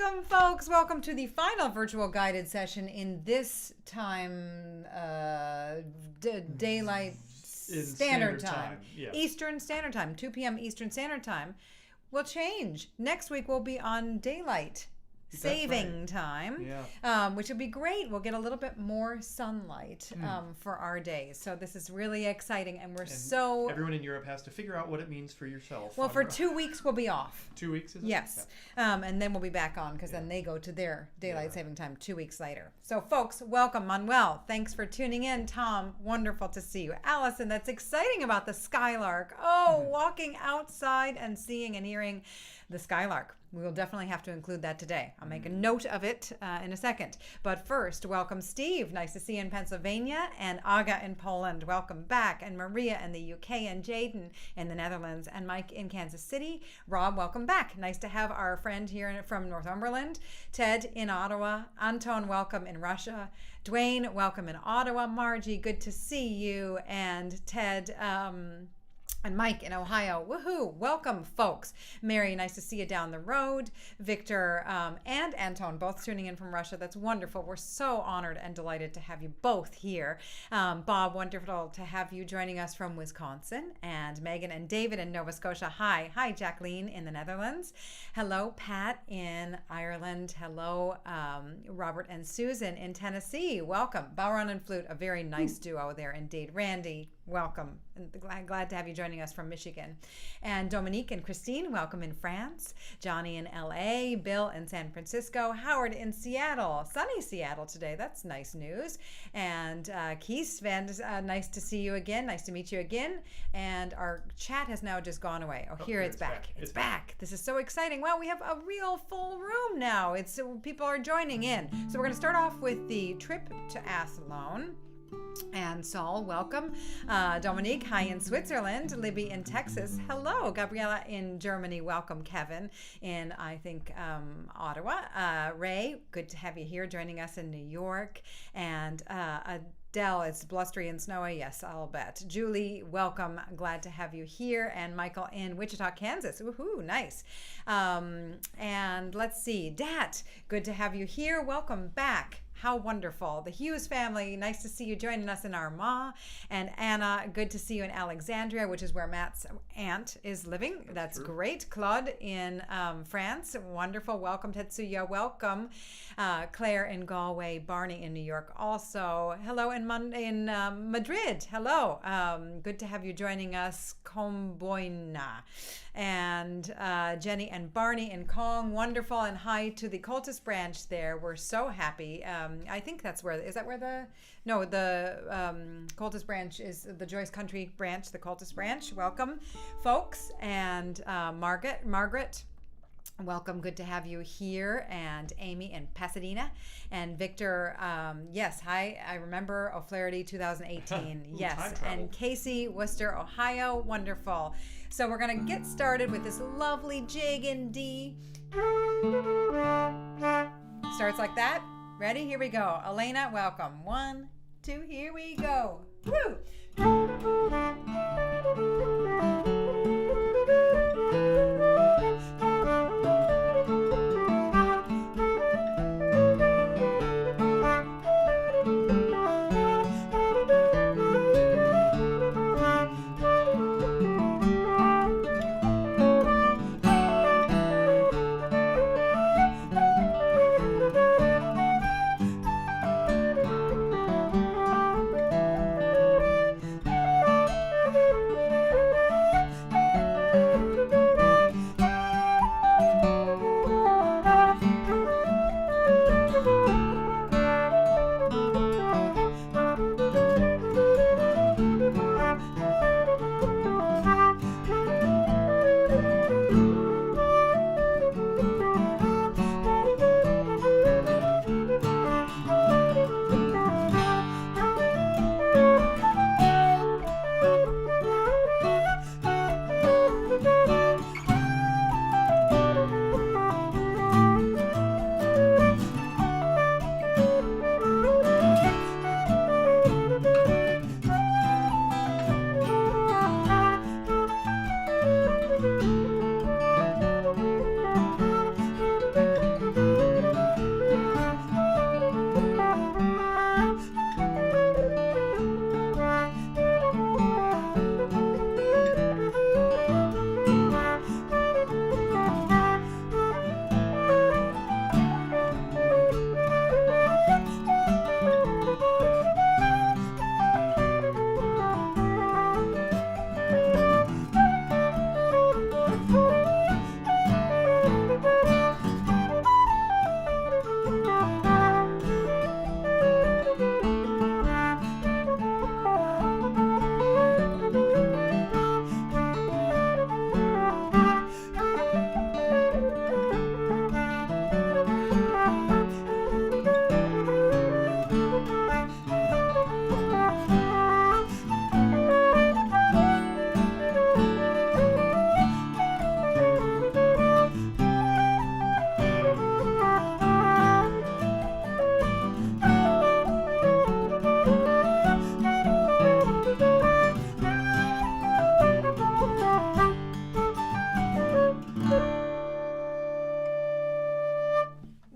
Welcome, folks. Welcome to the final virtual guided session in this time, daylight standard time. Yes. Eastern Standard Time, 2 p.m. Eastern Standard Time. Will change. Next week we'll be on daylight saving time, which will be great. We'll get a little bit more sunlight for our days. So this is really exciting, and everyone in Europe has to figure out what it means for yourself. Well, for 2 weeks we'll be off. 2 weeks, is it? Yes. And then we'll be back on because then they go to their daylight saving time 2 weeks later. So folks, welcome. Manuel, thanks for tuning in. Tom, wonderful to see you. Allison, that's exciting about the Skylark. Walking outside and seeing and hearing the Skylark. We will definitely have to include that today. I'll make a note of it in a second. But first, welcome Steve. Nice to see you in Pennsylvania. And Aga in Poland. Welcome back. And Maria in the UK. And Jaden in the Netherlands. And Mike in Kansas City. Rob, welcome back. Nice to have our friend here from Northumberland. Ted in Ottawa. Anton, welcome in Russia. Dwayne, welcome in Ottawa. Margie, good to see you. And Ted, and Mike in Ohio. Woohoo! Welcome, folks. Mary, nice to see you down the road. Victor and Anton, both tuning in from Russia. That's wonderful. We're so honored and delighted to have you both here. Bob, wonderful to have you joining us from Wisconsin. And Megan and David in Nova Scotia. Hi. Hi, Jacqueline in the Netherlands. Hello, Pat in Ireland. Hello, Robert and Susan in Tennessee. Welcome. Bowron and Flute, a very nice duo there indeed. Randy, welcome. Glad to have you joining us from Michigan. And Dominique and Christine, welcome in France. Johnny in LA, Bill in San Francisco, Howard in Seattle, sunny Seattle today. That's nice news. And Keith, Sven, nice to see you again. Nice to meet you again. And our chat has now just gone away. Here it's back. It's back. This is so exciting. Well, we have a real full room now. People are joining in. So we're going to start off with the trip to Athlone. And Saul, welcome. Dominique, hi in Switzerland. Libby in Texas. Hello. Gabriella in Germany. Welcome. Kevin in, I think, Ottawa. Ray, good to have you here joining us in New York. And Adele, it's blustery and snowy. Yes, I'll bet. Julie, welcome. Glad to have you here. And Michael in Wichita, Kansas. Woohoo, nice. And let's see. Dat, good to have you here. Welcome back. How wonderful. The Hughes family, nice to see you joining us in Armagh. And Anna, good to see you in Alexandria, which is where Matt's aunt is living. That's great. Claude in France, wonderful. Welcome, Tetsuya, welcome. Claire in Galway, Barney in New York also. Hello in Madrid, hello. Good to have you joining us. Comboina. And Jenny and Barney in Kong, wonderful. And hi to the cultist branch there. We're so happy. I think that's where, is that where the cultist branch is, the Joyce Country branch, the cultist branch. Welcome, folks. And Margaret, welcome. Good to have you here. And Amy in Pasadena. And Victor, yes, hi. I remember O'Flaherty 2018. Yes. And Casey, Worcester, Ohio. Wonderful. So we're going to get started with this lovely jig in D. Starts like that. Ready? Here we go. Elena, welcome. 1, 2, here we go. Woo!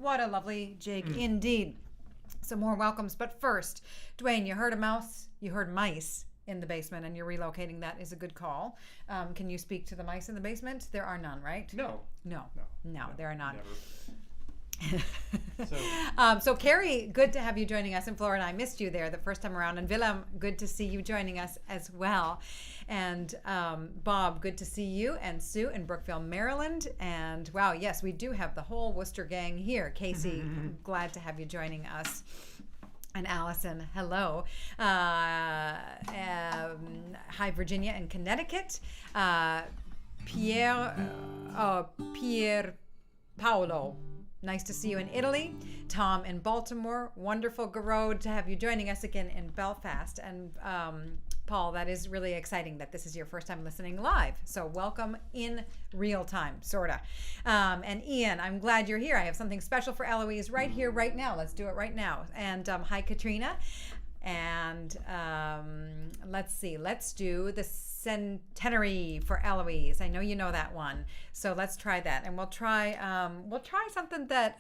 What a lovely jig indeed. Some more welcomes, but first, Dwayne, you heard mice in the basement, and you're relocating. That is a good call. Can you speak to the mice in the basement? There are none, right? No, there are none. never. So Kerry, good to have you joining us in Florida. I missed you there the first time around. And Willem, good to see you joining us as well. And Bob, good to see you. And Sue in Brookville, Maryland. And wow, yes, we do have the whole Worcester gang here. Casey, glad to have you joining us. And Allison, hello. Hi, Virginia and Connecticut. Pier Paolo. Nice to see you in Italy. Tom in Baltimore. Wonderful, Garode, to have you joining us again in Belfast. And Paul, that is really exciting that this is your first time listening live. So welcome in real time, sorta. And Ian, I'm glad you're here. I have something special for Eloise right here, right now. Let's do it right now. And hi, Katrina. And let's see. Let's do the Centenary for Eloise. I know you know that one, so let's try that. And we'll try something that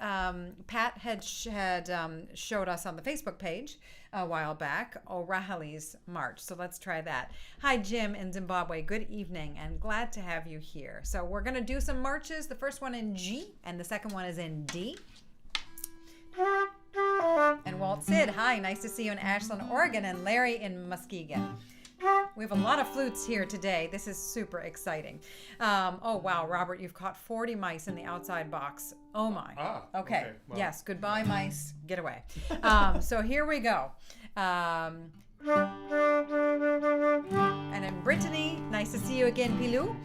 Pat had showed us on the Facebook page a while back, O'Reilly's March. So let's try that. Hi, Jim in Zimbabwe. Good evening, and glad to have you here. So we're gonna do some marches. The first one in G, and the second one is in D. And Waltz Sid, hi, nice to see you in Ashland, Oregon, and Larry in Muskegon. We have a lot of flutes here today. This is super exciting. Oh, wow, Robert, you've caught 40 mice in the outside box. Oh, my. Okay. Well, yes, goodbye, mice. Get away. So here we go. And in Brittany, nice to see you again, Pilou.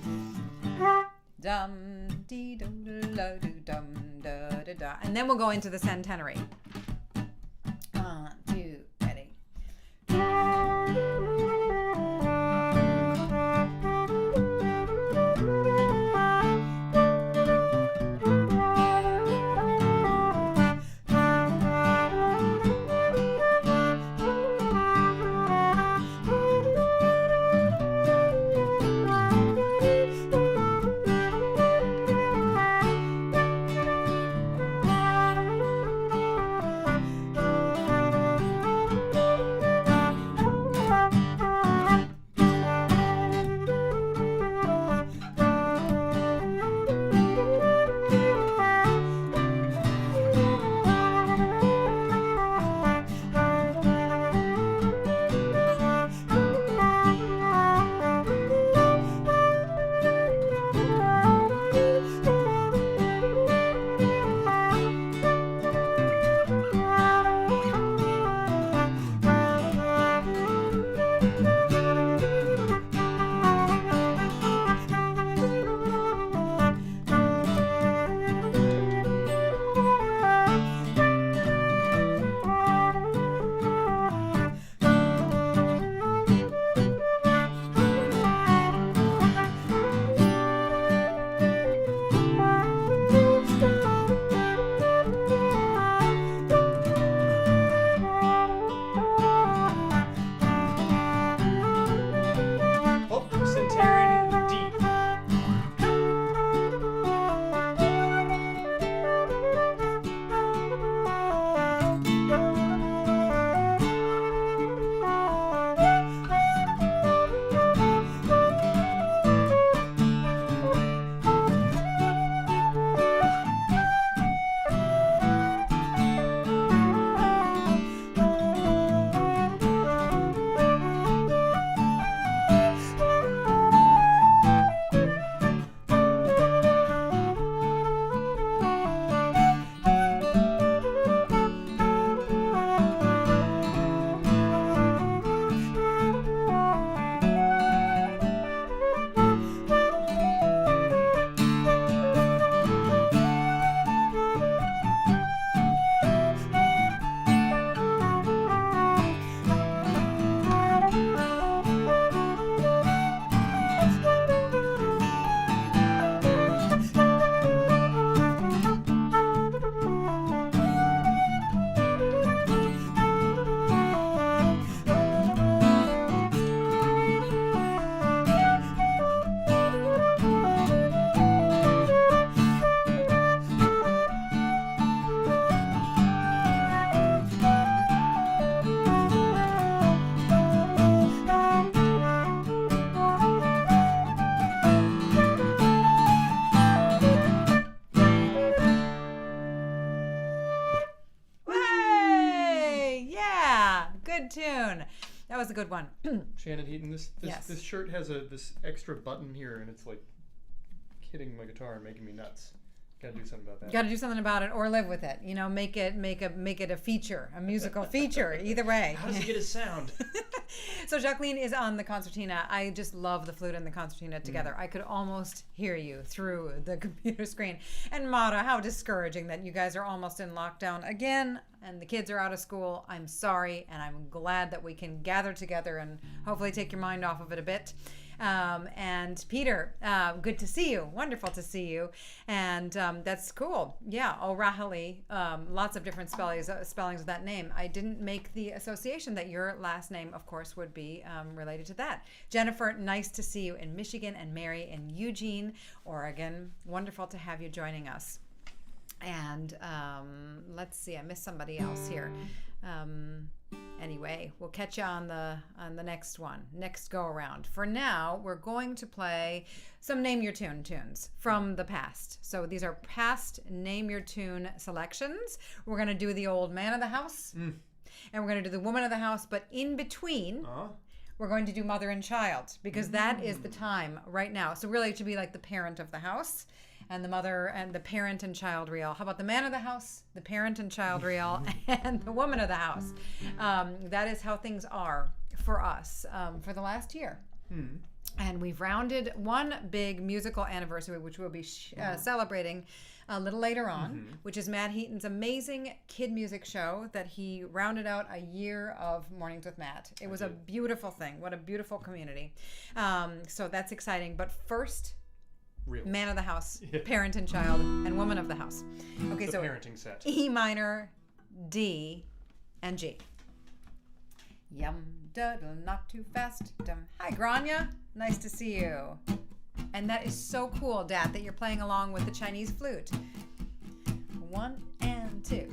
Dum, dee, dum, da, dum, da, da, da. And then we'll go into the Centenary. 1, 2, ready. good tune. That was a good one. Shannon Heaton, this shirt has this extra button here, and it's like hitting my guitar and making me nuts. Gotta do something about that. Got to do something about it or live with it. You know, make it a feature, a musical feature. Either way. How does it get a sound? So Jacqueline is on the concertina. I just love the flute and the concertina together. I could almost hear you through the computer screen. And Mara, how discouraging that you guys are almost in lockdown again and the kids are out of school. I'm sorry, and I'm glad that we can gather together and hopefully take your mind off of it a bit. And Peter, good to see you. Wonderful to see you. And that's cool. Yeah, O'Rahilly. Lots of different spellings of that name. I didn't make the association that your last name, of course, would be related to that. Jennifer, nice to see you in Michigan, and Mary in Eugene, Oregon. Wonderful to have you joining us. And let's see, I missed somebody else here. Anyway, we'll catch you on the next one, next go around. For now, we're going to play some Name Your Tune tunes from the past. So these are past Name Your Tune selections. We're going to do the old man of the house, and we're going to do the woman of the house, but in between, we're going to do mother and child, because that is the time right now. So really, it should be like the parent of the house, and the mother and the parent and child reel. How about the man of the house, the parent and child reel, and the woman of the house? That is how things are for us for the last year. And we've rounded one big musical anniversary, which we'll be celebrating a little later on, which is Matt Heaton's amazing kid music show that he rounded out a year of Mornings with Matt. It was a beautiful thing. What a beautiful community. So that's exciting. But first, man of the house, parent and child, and woman of the house. Okay, the so parenting set. E minor, D, and G. Yum, duddle, not too fast. Dum. Hi, Grania. Nice to see you. And that is so cool, Dad, that you're playing along with the Chinese flute. 1 and 2.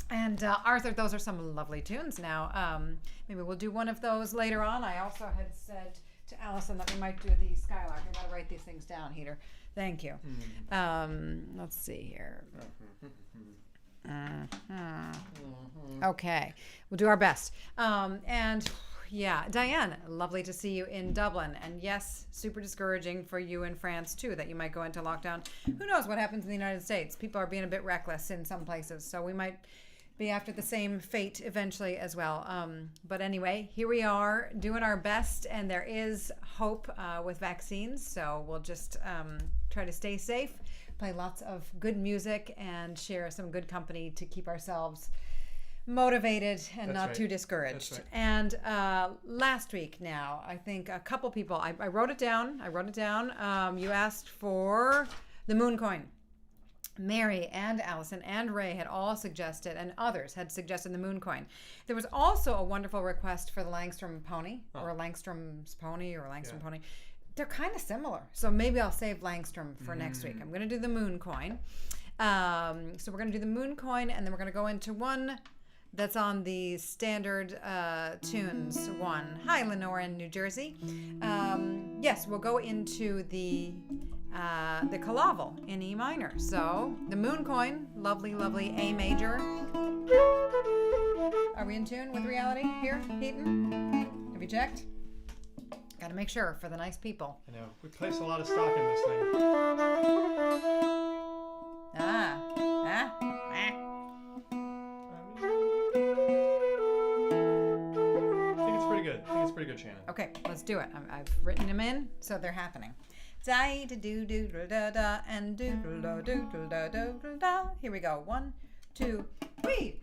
And Arthur, those are some lovely tunes now. Maybe we'll do one of those later on. I also had said to Allison that we might do the Skylark. I gotta write these things down, Heater. Thank you. Let's see here. Okay, we'll do our best. And yeah, Diane, lovely to see you in Dublin. And yes, super discouraging for you in France too, that you might go into lockdown. Who knows what happens in the United States? People are being a bit reckless in some places, so we might be after the same fate eventually as well. But anyway, here we are doing our best, and there is hope with vaccines. So we'll just try to stay safe, play lots of good music, and share some good company to keep ourselves motivated and not too discouraged. That's right. And last week now, I think a couple people, I wrote it down. You asked for the Mooncoin. Mary and Allison and Ray had all suggested, and others had suggested the Mooncoin. There was also a wonderful request for the Langstrom pony, or Langstrom's pony, or Langstrom pony. They're kind of similar, so maybe I'll save Langstrom for next week. I'm going to do the Mooncoin. So we're going to do the Mooncoin, and then we're going to go into one that's on the standard tunes one. Hi, Lenore in New Jersey. Yes, we'll go into the Killavil in E minor. So the Mooncoin, lovely, lovely A major. Are we in tune with reality here, Heaton? Have you checked? Got to make sure for the nice people. I know. We place a lot of stock in this thing. I think it's pretty good, Shannon. Okay, let's do it. I've written them in, so they're happening. Da da do do da da and do da do da do da. Here we go. 1, 2, 3.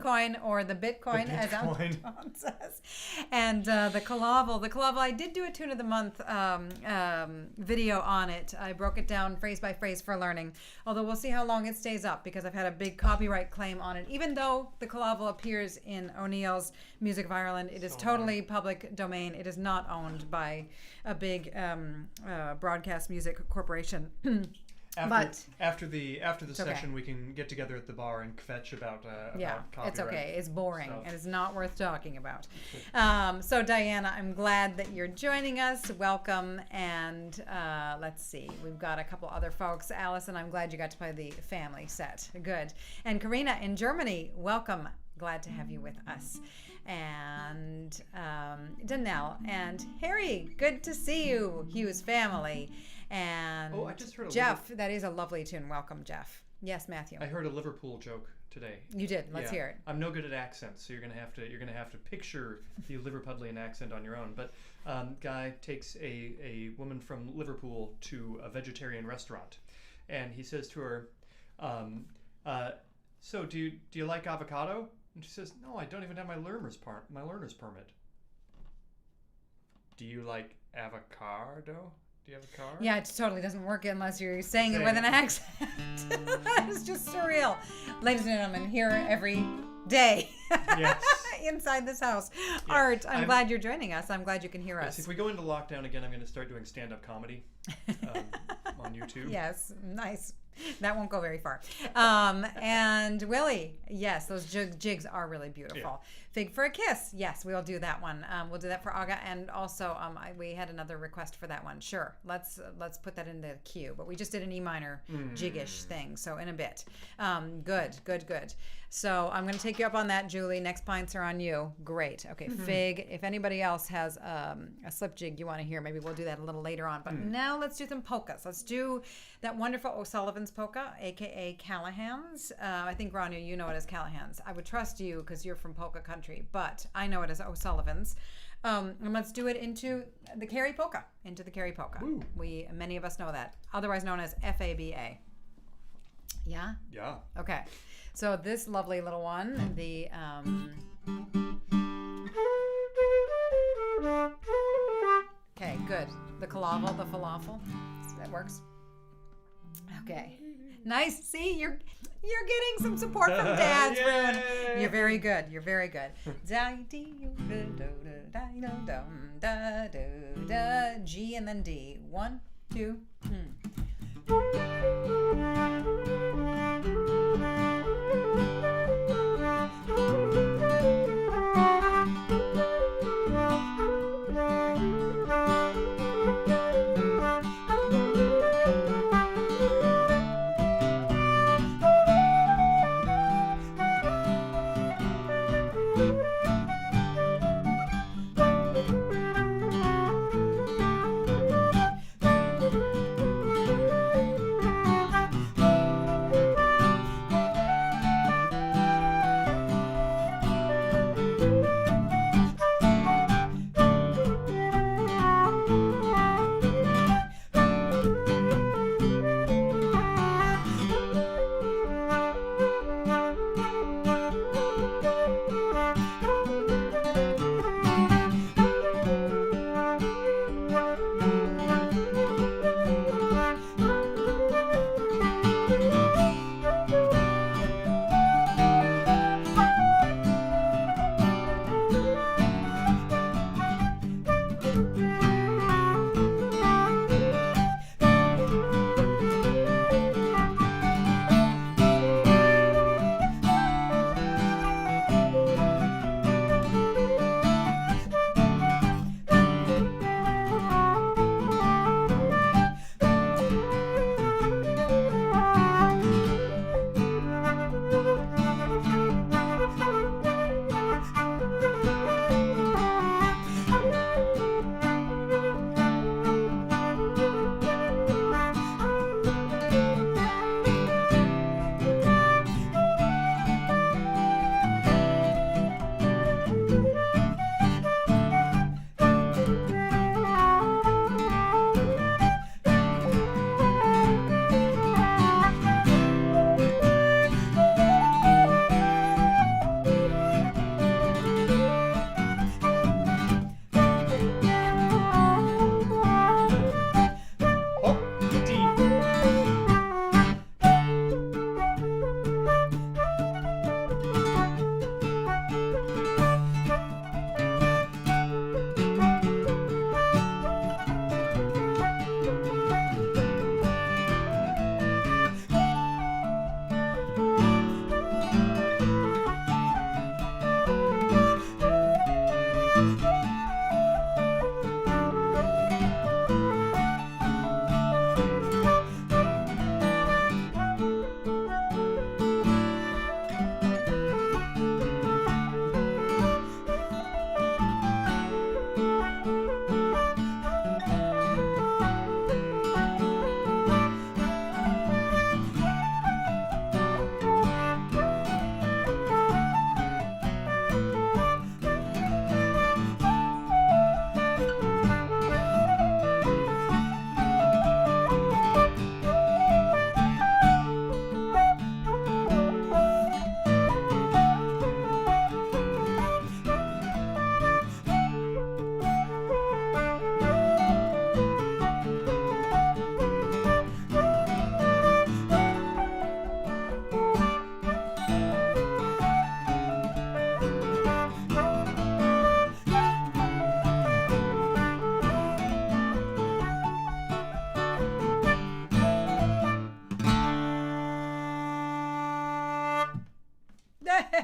Mooncoin, or the Bitcoin, as Tom says. And the Killavil. The Killavil, I did do a Tune of the Month video on it. I broke it down phrase by phrase for learning. Although we'll see how long it stays up, because I've had a big copyright claim on it. Even though the Killavil appears in O'Neill's Music of Ireland, it is totally public domain. It is not owned by a big broadcast music corporation. After the session, we can get together at the bar and kvetch about copyright. It's okay. It's boring. It is not worth talking about. So Diana, I'm glad that you're joining us. Welcome. And let's see. We've got a couple other folks. Allison, I'm glad you got to play the family set. Good. And Karina in Germany, welcome. Glad to have you with us. And Danelle and Harry, good to see you. Hugh's family. And I just heard Jeff, that is a lovely tune. Welcome, Jeff. Yes, Matthew. I heard a Liverpool joke today. You did. Let's hear it. I'm no good at accents, so you're gonna have to picture the Liverpudlian accent on your own. But guy takes a woman from Liverpool to a vegetarian restaurant, and he says to her, "So do you like avocado?" And she says, "No, I don't even have my learner's permit." "Do you like avocado? Do you have a car?" Yeah, it totally doesn't work unless you're saying it with an accent. It's just surreal. Ladies and gentlemen, here every day. Yes. Inside this house. Yeah. Art, I'm glad you're joining us. I'm glad you can hear us. If we go into lockdown again, I'm going to start doing stand-up comedy on YouTube. Yes, nice. That won't go very far. And Willie, yes, those jigs are really beautiful. Yeah. Fig for a Kiss. Yes, we'll do that one. We'll do that for Aga. And also, we had another request for that one. Sure, let's put that in the queue. But we just did an E minor jiggish thing, so in a bit. Good. So I'm going to take you up on that, Julie. Next pints are on you. Great. Okay, Fig. If anybody else has a slip jig you want to hear, maybe we'll do that a little later on. But now let's do some polkas. Let's do that wonderful O'Sullivan's polka, a.k.a. Callaghan's. I think, Rania, you know it as Callaghan's. I would trust you because you're from polka country, but I know it as O'Sullivan's. And let's do it into the Kerry polka. Ooh. Many of us know that, otherwise known as FABA. Yeah? Yeah. Okay. So this lovely little one, the okay, good. The Killavil, the falafel. That works. Okay. Nice. See, you're getting some support from Dad's room. You're very good. G and then D. 1, 2,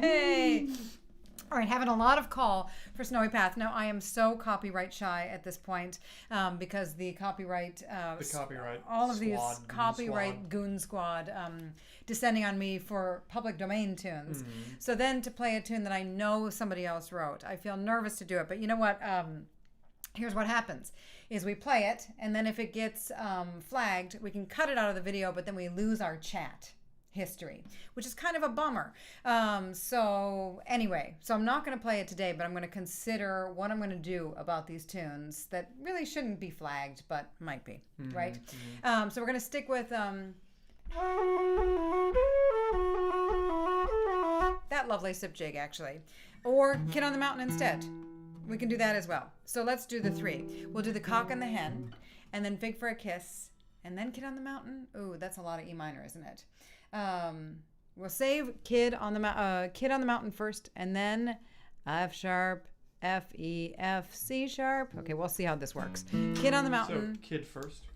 Yay! All right, having a lot of call for Snowy Path. Now, I am so copyright shy at this point because the copyright, all of these copyright goon squad descending on me for public domain tunes. So then to play a tune that I know somebody else wrote, I feel nervous to do it. But you know what? Here's what happens is we play it, and then if it gets flagged, we can cut it out of the video, but then we lose our chat history, which is kind of a bummer. So anyway, so I'm not going to play it today, but I'm going to consider what I'm going to do about these tunes that really shouldn't be flagged, but might be, right? So we're going to stick with that lovely sip jig, actually, or Kid on the Mountain instead. We can do that as well. So let's do the three. We'll do the Cock and the Hen, and then Fig for a Kiss, and then Kid on the Mountain. Ooh, that's a lot of E minor, isn't it? We'll save Kid on the Mountain first, and then F sharp, F, E, F, C sharp. Okay, we'll see how this works. Kid on the Mountain. So Kid first?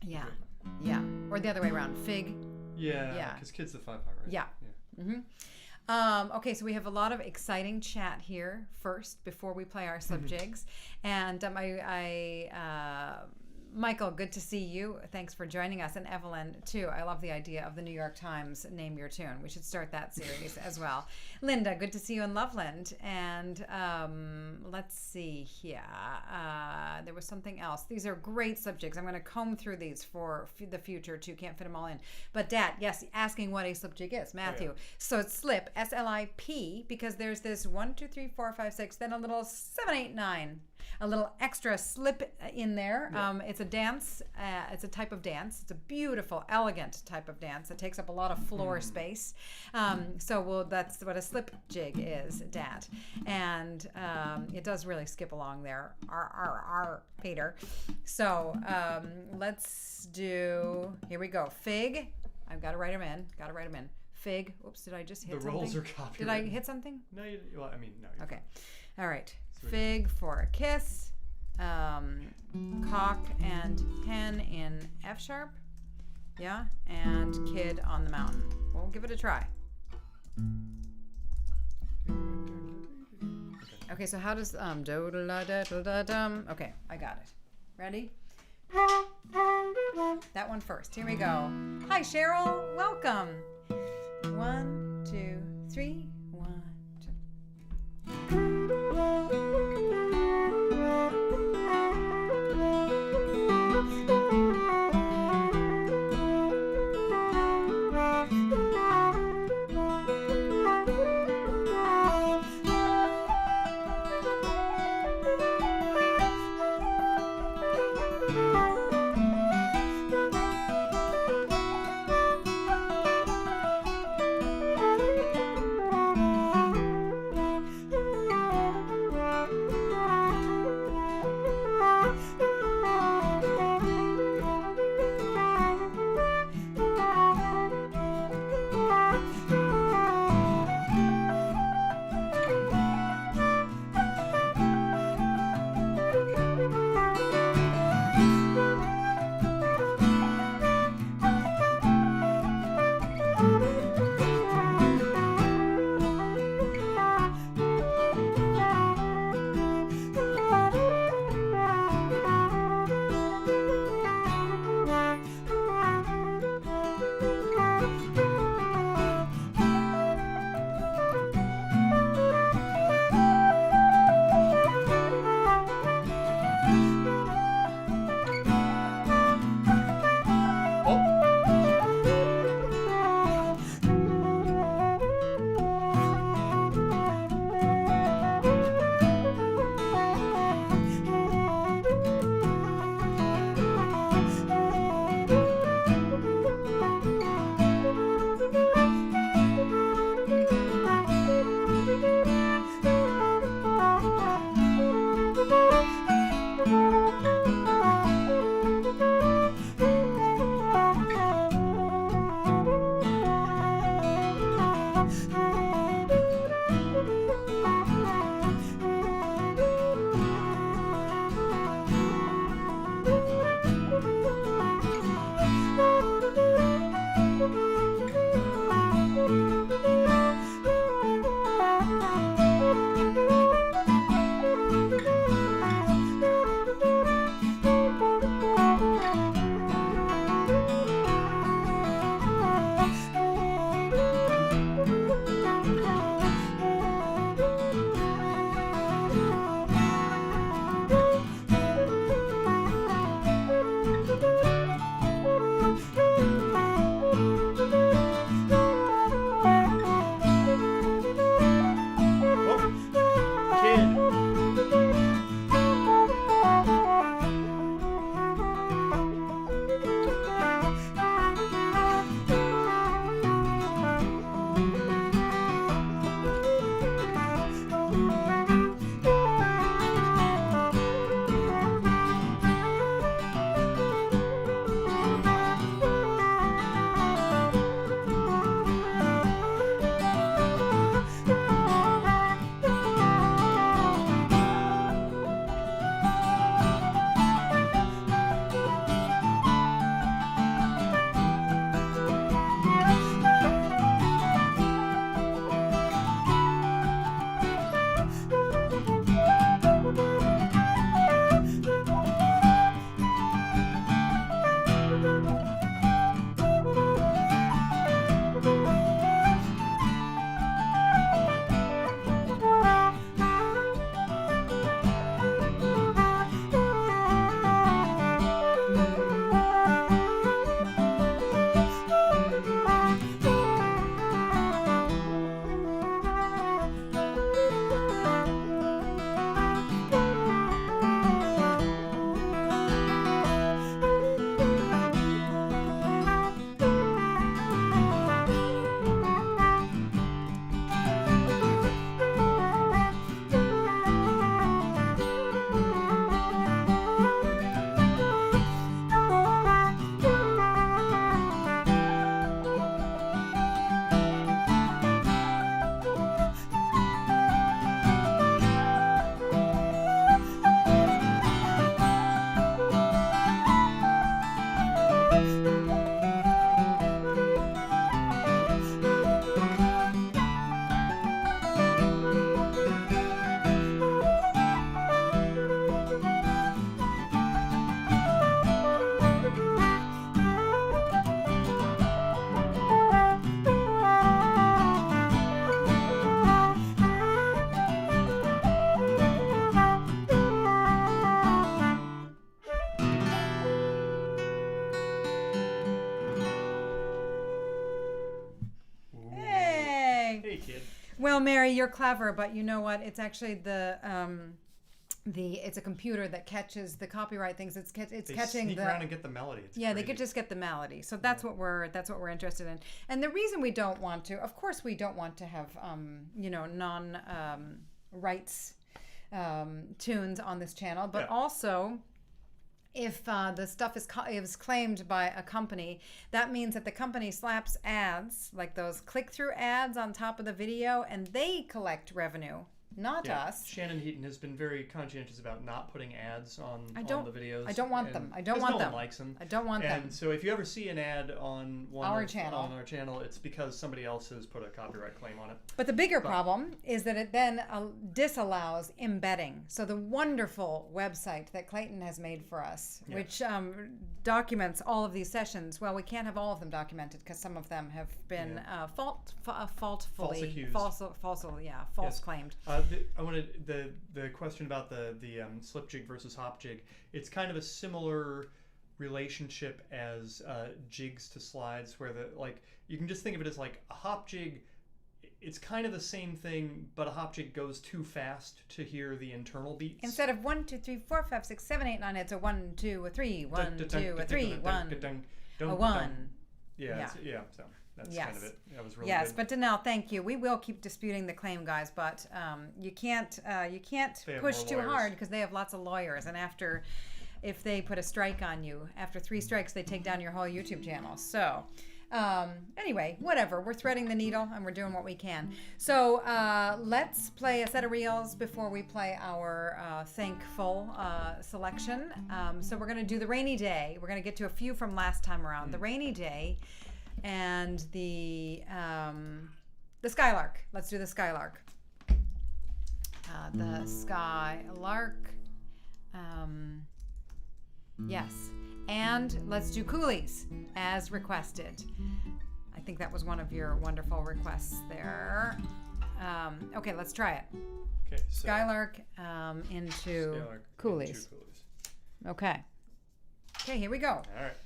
Yeah. Okay. Yeah. Or the other way around. Fig. Yeah. Because Kid's the 5/5, right? Yeah. Okay, so we have a lot of exciting chat here first before we play our slip jigs. And Michael, good to see you. Thanks for joining us. And Evelyn, too. I love the idea of the New York Times Name Your Tune. We should start that series as well. Linda, good to see you in Loveland. And let's see here. There was something else. These are great subjects. I'm going to comb through these for the future, too. Can't fit them all in. But Dad, yes, asking what a slip jig is. Matthew. Oh, yeah. So it's slip, S-L-I-P, because there's this 1, 2, 3, 4, 5, 6, then a little 7, 8, 9. A little extra slip in there. Yeah. It's a dance. It's a type of dance. It's a beautiful, elegant type of dance. It takes up a lot of floor space. So that's what a slip jig is, Dad. And it does really skip along there. Peter. So let's do, here we go. Fig. I've got to write them in. Fig. Oops, did I just hit something? The rolls are copyrighted. Did I hit something? No, no. Okay. All right. Fig for a Kiss, Cock and Hen in F sharp, yeah, and Kid on the Mountain. We'll give it a try. Okay, so how does okay, I got it. Ready? That one first. Here we go. Hi, Cheryl. Welcome. 1, 2, 3. 1, 2. Hey, kid. Well, Mary, you're clever, but you know what? It's actually it's a computer that catches the copyright things. It's catching sneak around and get the melody. It's they crazy. could just get the melody. So that's what we're interested in. And the reason we don't want to, of course, we don't want to have non rights tunes on this channel, but also, if the stuff is claimed by a company, that means that the company slaps ads, like those click-through ads on top of the video, and they collect revenue, not us. Shannon Heaton has been very conscientious about not putting ads on the videos. I don't want them. I don't want them. No one likes them. I don't want them. And so if you ever see an ad on our channel, it's because somebody else has put a copyright claim on it. But the bigger problem is that it then disallows embedding. So the wonderful website that Clayton has made for us, which documents all of these sessions. Well, we can't have all of them documented because some of them have been false claimed. I wanted the question about the slip jig versus hop jig. It's kind of a similar relationship as jigs to slides, where you can just think of it as like a hop jig. It's kind of the same thing, but a hop jig goes too fast to hear the internal beats. Instead of 1, 2, 3, 4, 5, 6, 7, 8, 9, it's a 1, 2, a 3, 1, 2, a 3, 1, a 1. So that's kind of it. That was really good. good. But Danelle, thank you. We will keep disputing the claim, guys, but you can't push too hard because they have lots of lawyers, and if they put a strike on you, after 3 strikes, they take down your whole YouTube channel. So anyway, whatever. We're threading the needle and we're doing what we can. So let's play a set of reels before we play our thankful selection. So we're going to do the rainy day. We're going to get to a few from last time around. The rainy day and the Skylark. Let's do the Skylark. The Skylark. Yes. And let's do Cooley's as requested. I think that was one of your wonderful requests there. Okay, let's try it. Okay, so Skylark into Cooley's. Okay. Okay, here we go. All right.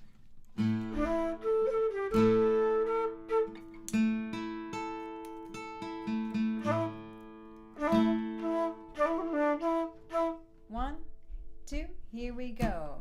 1, 2, here we go.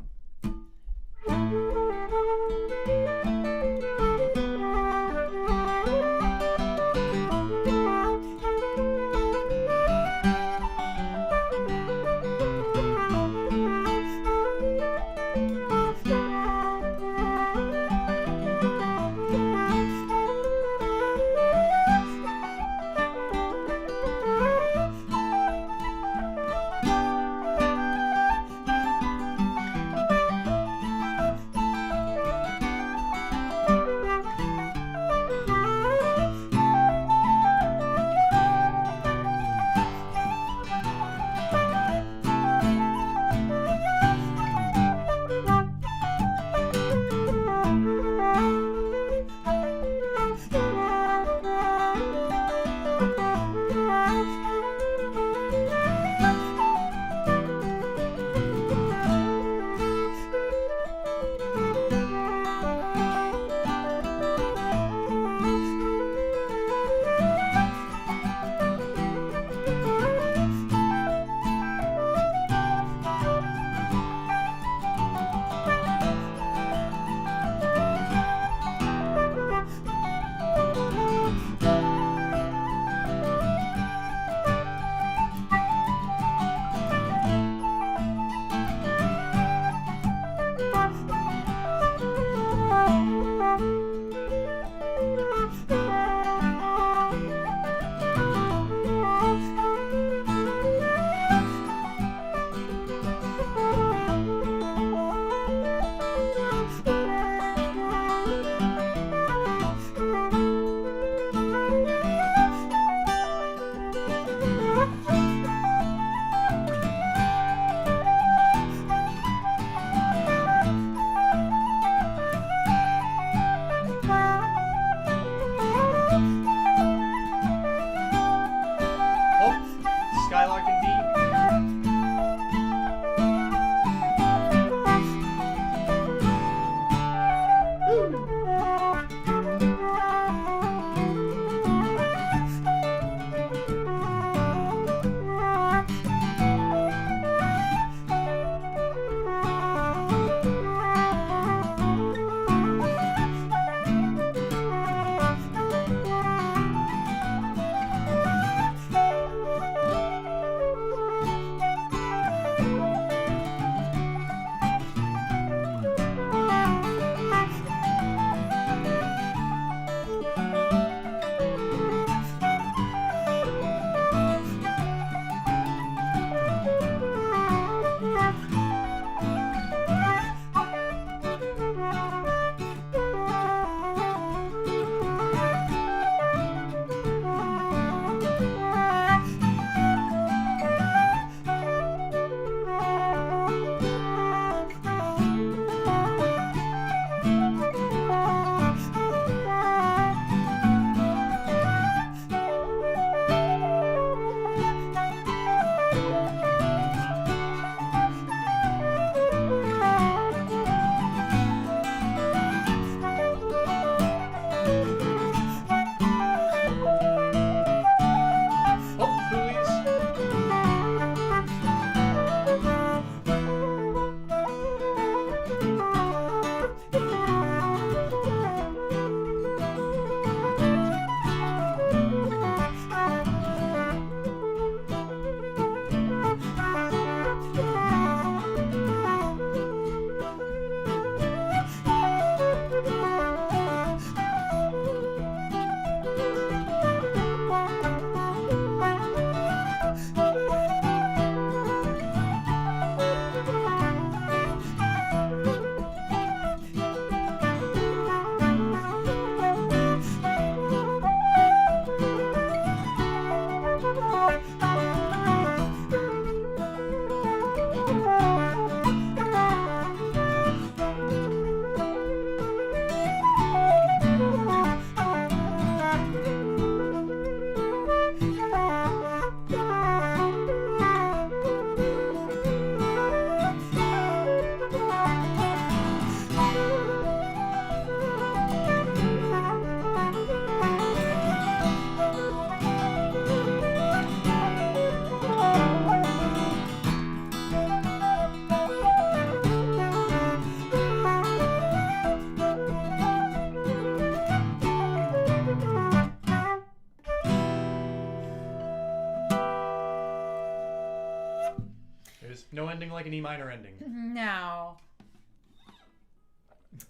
No ending like an E minor ending. No.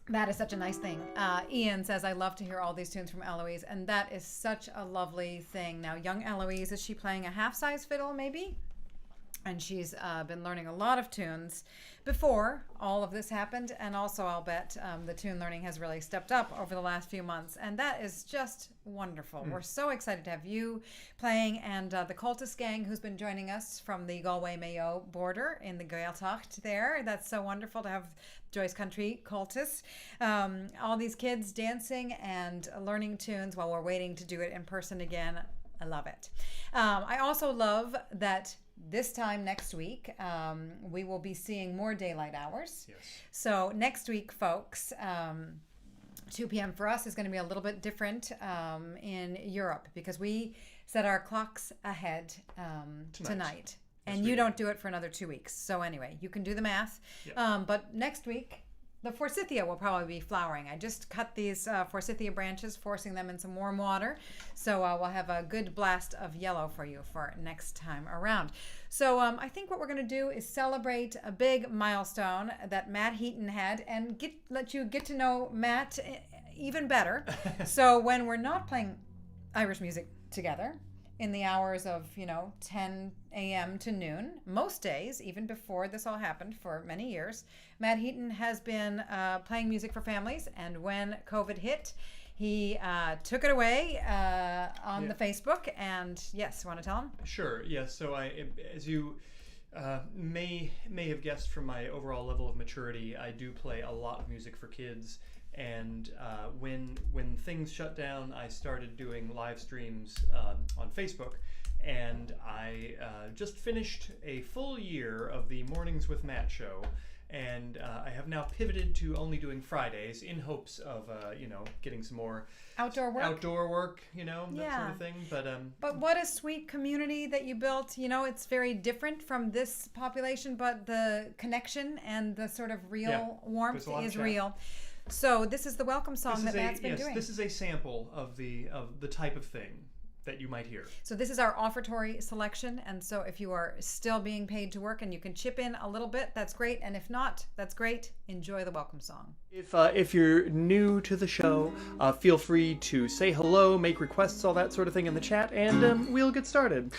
That is such a nice thing. Ian says, I love to hear all these tunes from Eloise, and that is such a lovely thing. Now, young Eloise, is she playing a half-size fiddle, maybe? And she's been learning a lot of tunes before all of this happened, and also I'll bet the tune learning has really stepped up over the last few months, and that is just wonderful. We're so excited to have you playing, and the Cultus gang who's been joining us from the Galway-Mayo border in the Gaeltacht there. That's so wonderful to have Joyce Country Cultus. All these kids dancing and learning tunes while we're waiting to do it in person again. I love it. I also love that this time next week, we will be seeing more daylight hours. Yes. So next week, folks, 2 p.m. for us is going to be a little bit different in Europe because we set our clocks ahead tonight. And you don't do it for another 2 weeks. So anyway, you can do the math. Yep. But next week, the forsythia will probably be flowering. I just cut these forsythia branches, forcing them in some warm water. So we'll have a good blast of yellow for you for next time around. So I think what we're going to do is celebrate a big milestone that Matt Heaton had and let you get to know Matt even better. So when we're not playing Irish music together, in the hours of, 10 a.m. to noon, most days, even before this all happened for many years, Matt Heaton has been playing music for families. And when COVID hit, he took it away on the Facebook. And yes, you want to tell him? Sure. Yes. So as you may have guessed from my overall level of maturity, I do play a lot of music for kids. And when things shut down, I started doing live streams on Facebook, and I just finished a full year of the Mornings with Matt show, and I have now pivoted to only doing Fridays in hopes of getting some more outdoor work, that sort of thing. But what a sweet community that you built. It's very different from this population, but the connection and the sort of real warmth is real. So this is the welcome song that Matt's been doing. This is a sample of the type of thing that you might hear. So this is our offertory selection, and so if you are still being paid to work and you can chip in a little bit, that's great, and if not, that's great. Enjoy the welcome song. If you're new to the show, feel free to say hello, make requests, all that sort of thing in the chat, and we'll get started.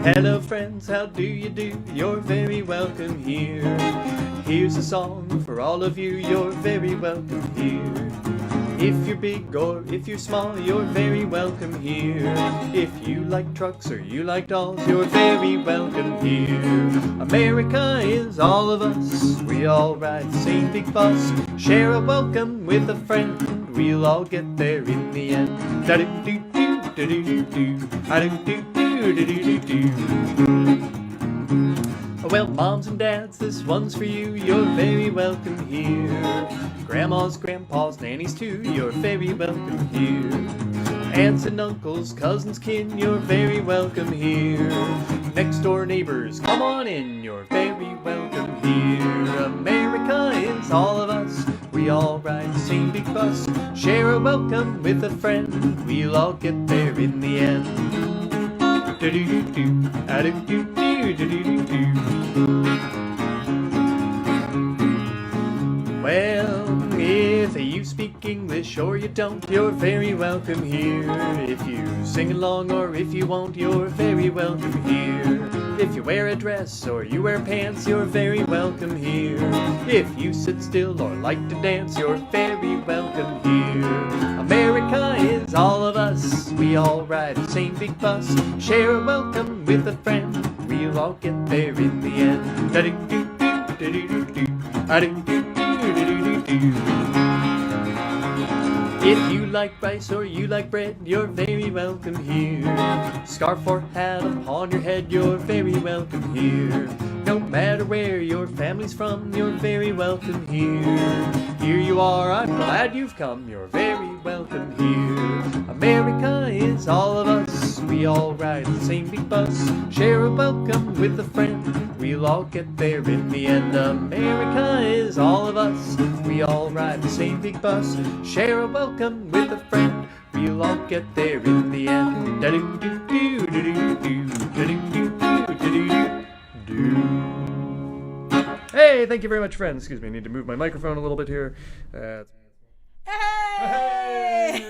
Hello friends, how do you do? You're very welcome here. Here's a song for all of you, you're very welcome here. If you're big or if you're small, you're very welcome here. If you like trucks or you like dolls, you're very welcome here. America is all of us, we all ride the same big bus. Share a welcome with a friend, we'll all get there in the end. Well, moms and dads, this one's for you, you're very welcome here. Grandmas, grandpas, nannies too, you're very welcome here. Aunts and uncles, cousins, kin, you're very welcome here. Next door neighbors, come on in, you're very welcome here. America is all of us, we all ride the same big bus. Share a welcome with a friend, we'll all get there in the end. Well, if you speak English or you don't, you're very welcome here. If you sing along or if you won't, you're very welcome here. If you wear a dress or you wear pants, you're very welcome here. If you sit still or like to dance, you're very welcome here. America is all of us, we all ride the same big bus. Share a welcome with a friend, we'll all get there in the end. If you like rice or you like bread, you're very welcome here. Scarf or hat upon your head, you're very welcome here. No matter where your family's from, you're very welcome here. Here you are, I'm glad you've come, you're very welcome here. America is all of us, we all ride the same big bus. Share a welcome with a friend, we'll all get there in the end. America is all of us, we all ride the same big bus. Share a welcome with a friend, We'll all get there in the end. Hey, thank you very much, friends. Excuse me, I need to move my microphone a little bit here. Hey!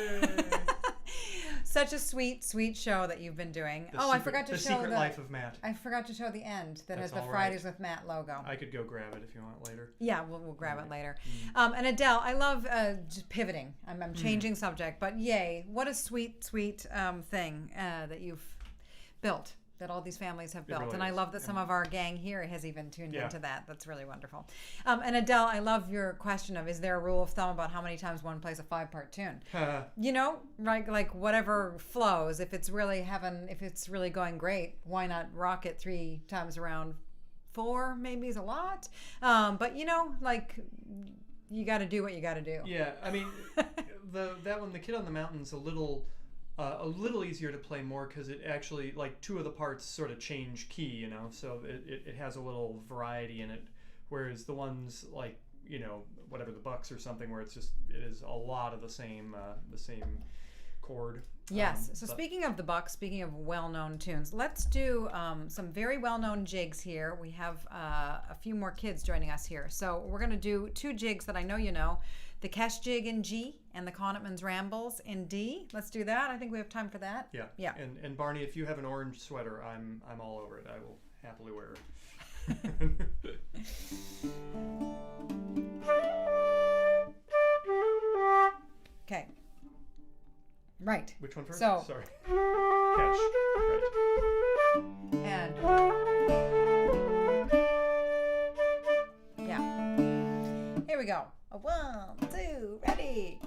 Such a sweet, sweet show that you've been doing. I forgot to show Secret Life of Matt. I forgot to show the end that has That's the all Fridays right. with Matt logo. I could go grab it if you want later. Yeah, we'll grab it later. And Adele, I love just pivoting. I'm changing subject, but yay, what a sweet, sweet thing that you've built, that all these families have built. Really and I is. love that some of our gang here has even tuned Yeah. into that. That's really wonderful. And Adele, I love your question of, is there a rule of thumb about how many times one plays a 5-part tune? You know, right? Like whatever flows. If it's really if it's really going great, why not rock it 3 times around? 4 maybe is a lot. But you know, like you got to do what you got to do. Yeah, I mean, that one, The Kid on the Mountain's a little easier to play more because it actually, like, 2 of the parts sort of change key, you know, so it has a little variety in it, whereas the ones like, you know, whatever, the Bucks or something, where it is a lot of the same chord. Yes. So speaking of the Bucks, speaking of well-known tunes, let's do some very well-known jigs here. We have a few more kids joining us here. So we're going to do 2 jigs that I know you know. The Kesh jig in G and the Connaughtman's Rambles in D. Let's do that. I think we have time for that. Yeah. Yeah. And Barney, if you have an orange sweater, I'm all over it. I will happily wear it. Okay. Right. Which one first? So- Sorry. Kesh. Right. And yeah. Here we go. 1, 2, ready.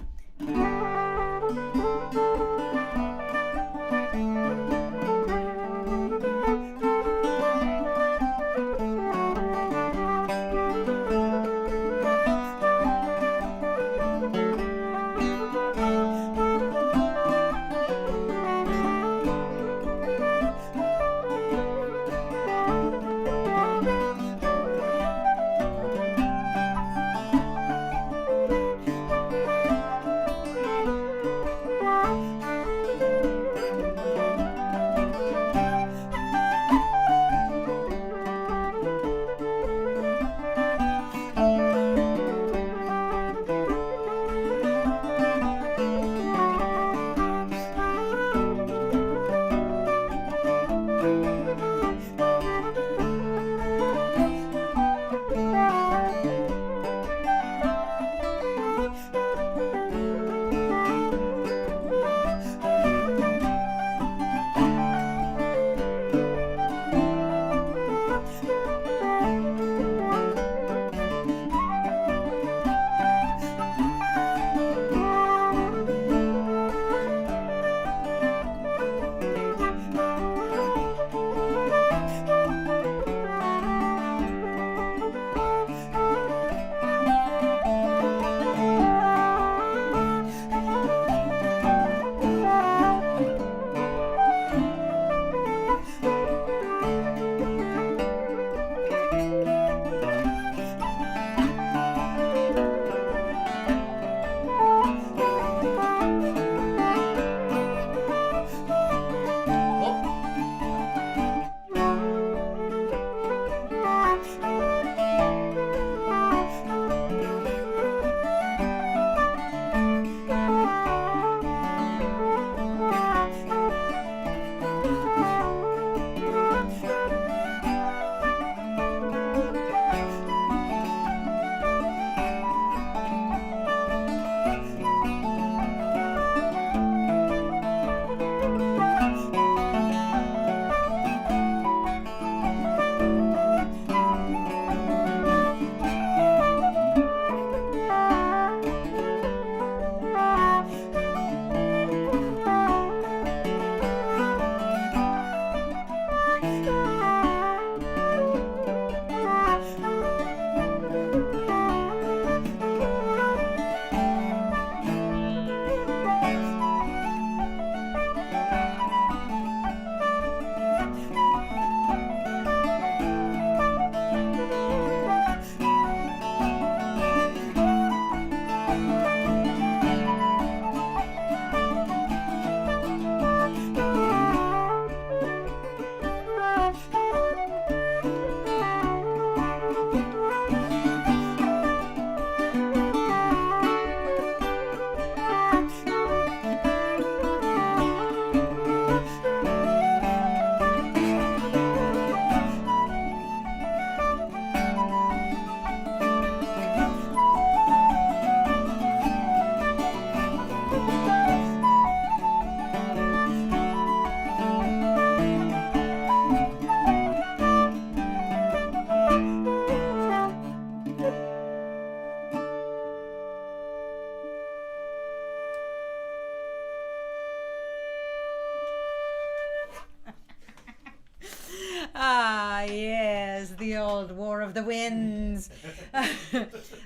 Field, War of the Winds.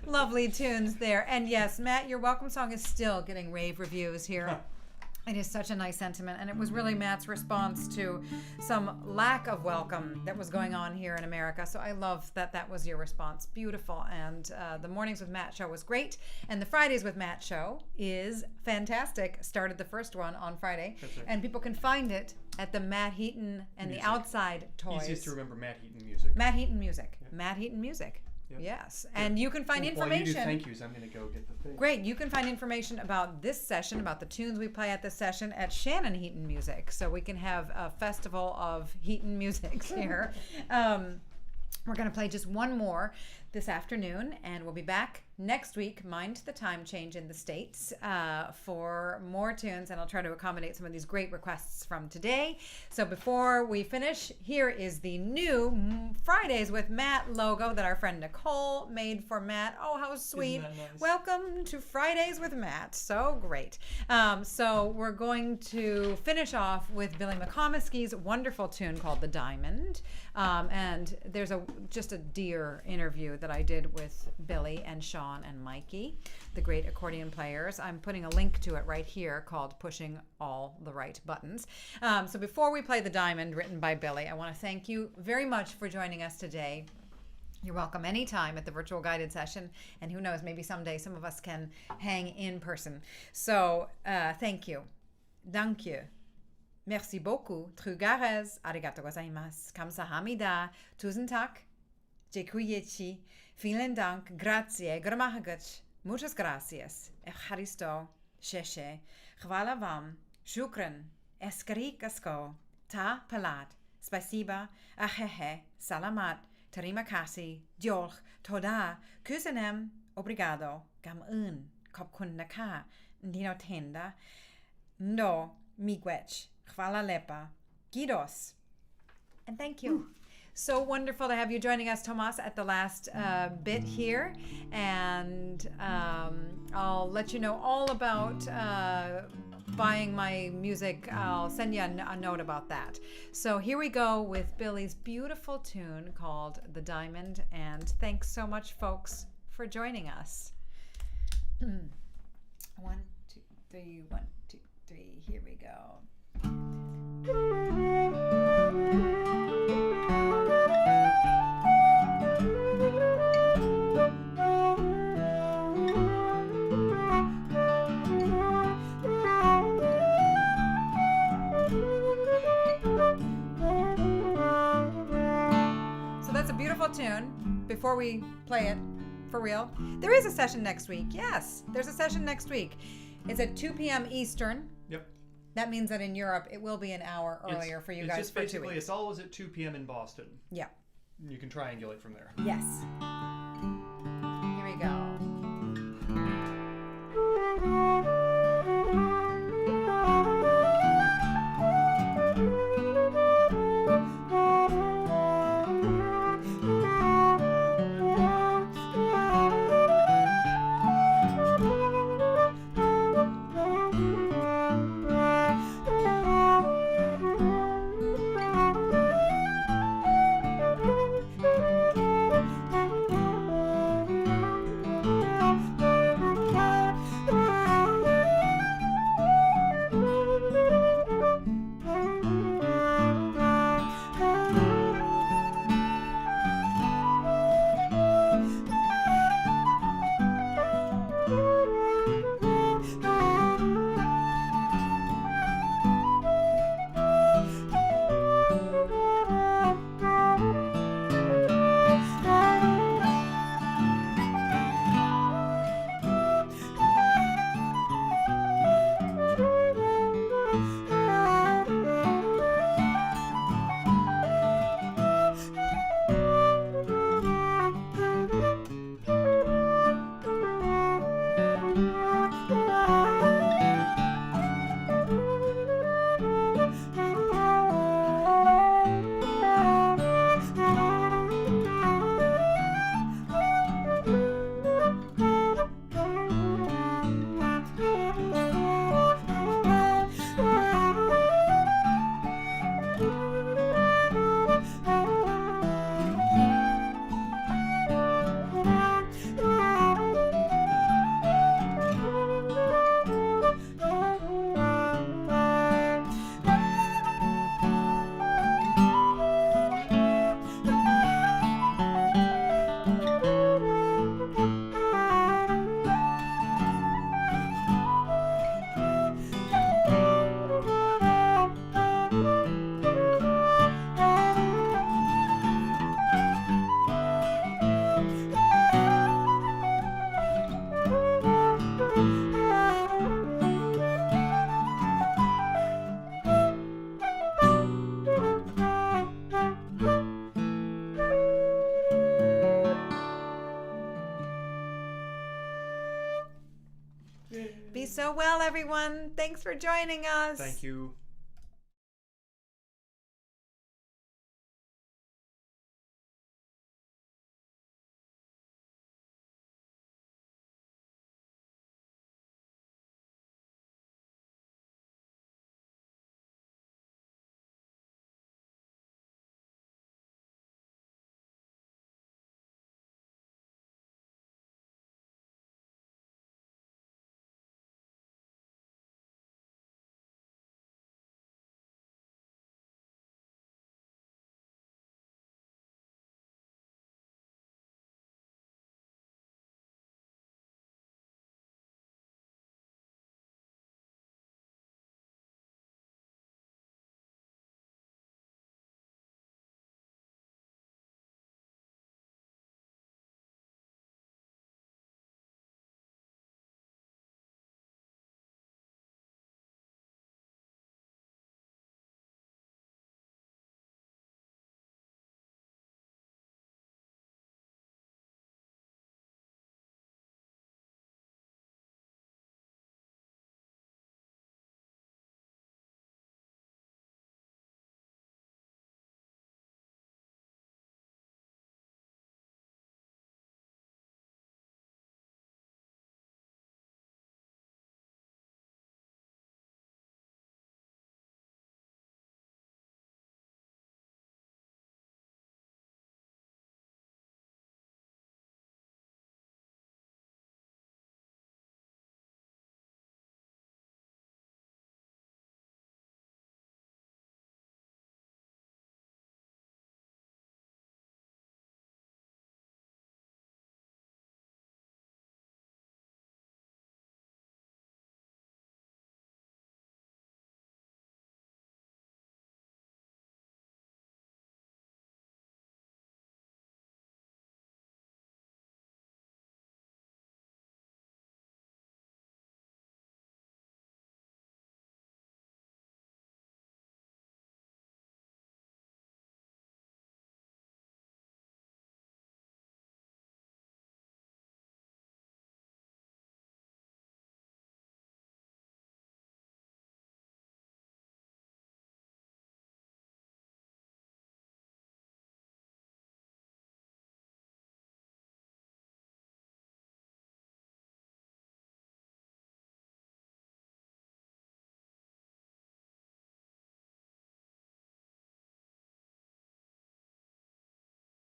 Lovely tunes there. And yes, Matt, your welcome song is still getting rave reviews here. It is such a nice sentiment, and it was really Matt's response to some lack of welcome that was going on here in America. So I love that that was your response. Beautiful. And the Mornings with Matt show was great, and the Fridays with Matt show is fantastic. Started the first one on Friday, That's right. and people can find it at the Matt Heaton and Music. the Outside Toys. Easiest to remember, Matt Heaton Music. Matt Heaton Music. Yeah. Matt Heaton Music. Yep. Yes, and you can find While information. you do thank yous, I'm going to go get the thing. Great. You can find information about this session, about the tunes we play at this session at Shannon Heaton Music. So we can have a festival of Heaton musics here. We're going to play just one more this afternoon, and we'll be back next week, mind the time change in the States, for more tunes, and I'll try to accommodate some of these great requests from today. So before we finish, here is the new Fridays with Matt logo that our friend Nicole made for Matt. Oh, how sweet. Isn't that nice? Welcome to Fridays with Matt. So great. So we're going to finish off with Billy McComiskey's wonderful tune called The Diamond. And there's just a dear interview that I did with Billy and Sean and Mikey, the great accordion players. I'm putting a link to it right here called Pushing All the Right Buttons. So before we play The Diamond, written by Billy, I want to thank you very much for joining us today. You're welcome anytime at the virtual guided session, and who knows, maybe someday some of us can hang in person. So thank you. Thank you. Merci beaucoup. Trugares. Arigato gozaimasu. Kamsahamnida. Tusen tak. Dziękuję. Vielen Dank. Grazie. Gramahagat. Muchas gracias. Echaristo. Sheshe. Chwala vam. Shukran. Eskarikasko. Ta palat. Spasiba. Ahehe. Salamat. Terima kasih. Diolch. Toda. Kusanem. Obrigado. Gam un. Khobkun naka. Ndino tenda. Ndo. Miigwech. Chwala lepa. Gidos. And thank you. So wonderful to have you joining us, Tomas, at the last bit here. And I'll let you know all about buying my music. I'll send you a note about that. So here we go with Billy's beautiful tune called The Diamond. And thanks so much, folks, for joining us. 1, 2, 3, 1, 2, 3. Here we go. So that's a beautiful tune. Before we play it for real, there is a session next week. Yes, there's a session next week. It's at 2 p.m. Eastern. Yep. That means that in Europe, it will be an hour earlier for you guys just for 2 basically, weeks. it's always at 2 p.m. in Boston. Yeah. You can triangulate from there. Yes. Here we go. so well, everyone. Thanks for joining us. Thank you.